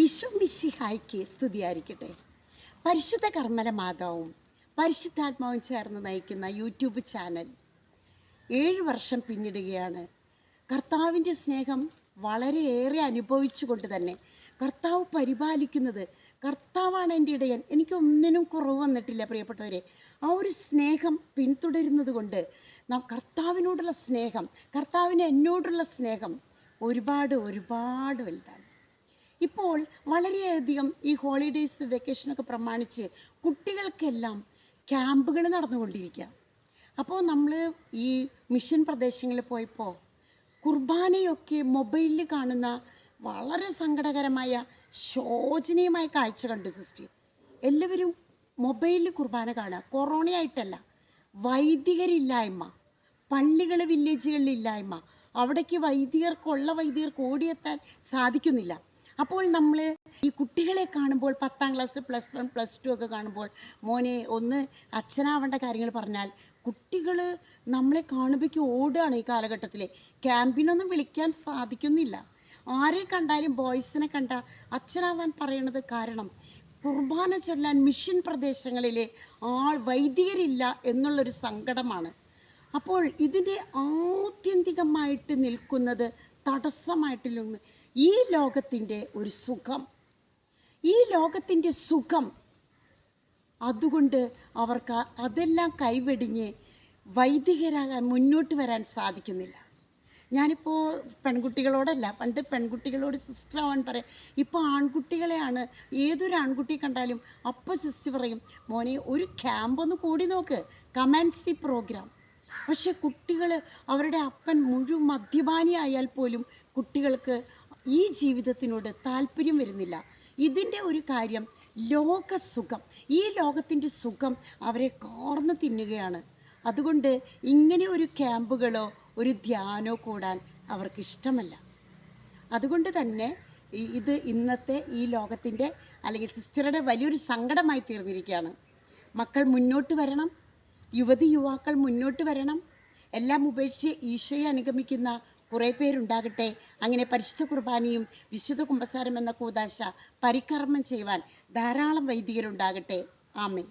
ഈശോ മിശിഹായ്ക്ക് സ്തുതിയായിരിക്കട്ടെ. പരിശുദ്ധ കർമ്മല മാതാവും പരിശുദ്ധാത്മാവും ചേർന്ന് നയിക്കുന്ന യൂട്യൂബ് ചാനൽ 7 വർഷം പിന്നിടുകയാണ്. കർത്താവിൻ്റെ സ്നേഹം വളരെയേറെ അനുഭവിച്ചുകൊണ്ട് തന്നെ കർത്താവ് പരിപാലിക്കുന്നത്, കർത്താവാണ് എൻ്റെ ഇടയൻ, എനിക്കൊന്നിനും കുറവ് വന്നിട്ടില്ല പ്രിയപ്പെട്ടവരെ. ആ ഒരു സ്നേഹം പിന്തുടരുന്നത് കൊണ്ട് കർത്താവിനോടുള്ള സ്നേഹം, കർത്താവിന് എന്നോടുള്ള സ്നേഹം ഒരുപാട് വലുതാണ്. ഇപ്പോൾ വളരെയധികം ഈ ഹോളിഡേയ്സ് വെക്കേഷനൊക്കെ പ്രമാണിച്ച് കുട്ടികൾക്കെല്ലാം ക്യാമ്പുകൾ നടന്നുകൊണ്ടിരിക്കുക. അപ്പോൾ നമ്മൾ ഈ മിഷൻ പ്രദേശങ്ങളിൽ പോയപ്പോൾ കുർബാനയൊക്കെ മൊബൈലിൽ കാണുന്ന വളരെ സങ്കടകരമായ ശോചനീയമായ കാഴ്ച കണ്ടു സിസ്റ്റർ. എല്ലാവരും മൊബൈലിൽ കുർബാന കാണുക. കൊറോണയായിട്ടല്ല, വൈദികരില്ലായ്മ, പള്ളികൾ വില്ലേജുകളിലില്ലായ്മ, അവിടേക്ക് വൈദികർക്ക് ഓടിയെത്താൻ സാധിക്കുന്നില്ല. അപ്പോൾ നമ്മൾ ഈ കുട്ടികളെ കാണുമ്പോൾ 10ാം ക്ലാസ്, +1, +2 ഒക്കെ കാണുമ്പോൾ, മോനെ ഒന്ന് അച്ഛനാവേണ്ട കാര്യങ്ങൾ പറഞ്ഞാൽ കുട്ടികൾ നമ്മളെ കാണുമ്പോഴേക്കും ഓടുകയാണ്. ഈ കാലഘട്ടത്തിൽ ക്യാമ്പിനൊന്നും വിളിക്കാൻ സാധിക്കുന്നില്ല. ആരെ കണ്ടാലും ബോയ്സിനെ കണ്ട അച്ഛനാവാൻ പറയണത് കാരണം കുർബാന ചൊല്ലാൻ മിഷൻ പ്രദേശങ്ങളിലെ വൈദികരില്ല എന്നുള്ളൊരു സങ്കടമാണ്. അപ്പോൾ ഇതിൻ്റെ ആത്യന്തികമായിട്ട് നിൽക്കുന്നത് തടസ്സമായിട്ടില്ല ഈ ലോകത്തിൻ്റെ ഒരു സുഖം, ഈ ലോകത്തിൻ്റെ സുഖം. അതുകൊണ്ട് അവർക്ക് അതെല്ലാം കൈവെടിഞ്ഞ് വൈദികരാകാൻ മുന്നോട്ട് വരാൻ സാധിക്കുന്നില്ല. ഞാനിപ്പോൾ പെൺകുട്ടികളോടല്ല, പണ്ട് പെൺകുട്ടികളോട് സിസ്റ്റർ ആവാൻ പറയാം. ഇപ്പോൾ ആൺകുട്ടികളെയാണ്. ഏതൊരു ആൺകുട്ടിയെ കണ്ടാലും അപ്പം സിസ്റ്റർ പറയും, മോനെ ഒരു ക്യാമ്പൊന്ന് കൂടി നോക്ക്, കമാൻസി പ്രോഗ്രാം. പക്ഷേ കുട്ടികൾ, അവരുടെ അപ്പൻ മുഴുവൻ മദ്യപാനിയായാൽ പോലും കുട്ടികൾക്ക് ഈ ജീവിതത്തിനോട് താല്പര്യം വരുന്നില്ല. ഇതിൻ്റെ ഒരു കാര്യം ലോകസുഖം, ഈ ലോകത്തിൻ്റെ സുഖം അവരെ കാർന്ന് തിന്നുകയാണ്. അതുകൊണ്ട് ഇങ്ങനെ ഒരു ക്യാമ്പുകളോ ഒരു ധ്യാനോ കൂടാൻ അവർക്കിഷ്ടമല്ല. അതുകൊണ്ട് തന്നെ ഇത് ഇന്നത്തെ ഈ ലോകത്തിൻ്റെ അല്ലെങ്കിൽ സിസ്റ്ററുടെ വലിയൊരു സങ്കടമായി തീർന്നിരിക്കുകയാണ്. മക്കൾ മുന്നോട്ട് വരണം, യുവാക്കൾ മുന്നോട്ട് വരണം. എല്ലാം ഉപേക്ഷിച്ച് ഈശോയെ അനുഗമിക്കുന്ന കുറേ പേരുണ്ടാകട്ടെ. അങ്ങനെ പരിശുദ്ധ കുർബാനയും വിശുദ്ധ കുമ്പസാരം എന്ന കൂദാശ പരികർമ്മം ചെയ്യുവാൻ ധാരാളം വൈദികരുണ്ടാകട്ടെ. ആമേൻ.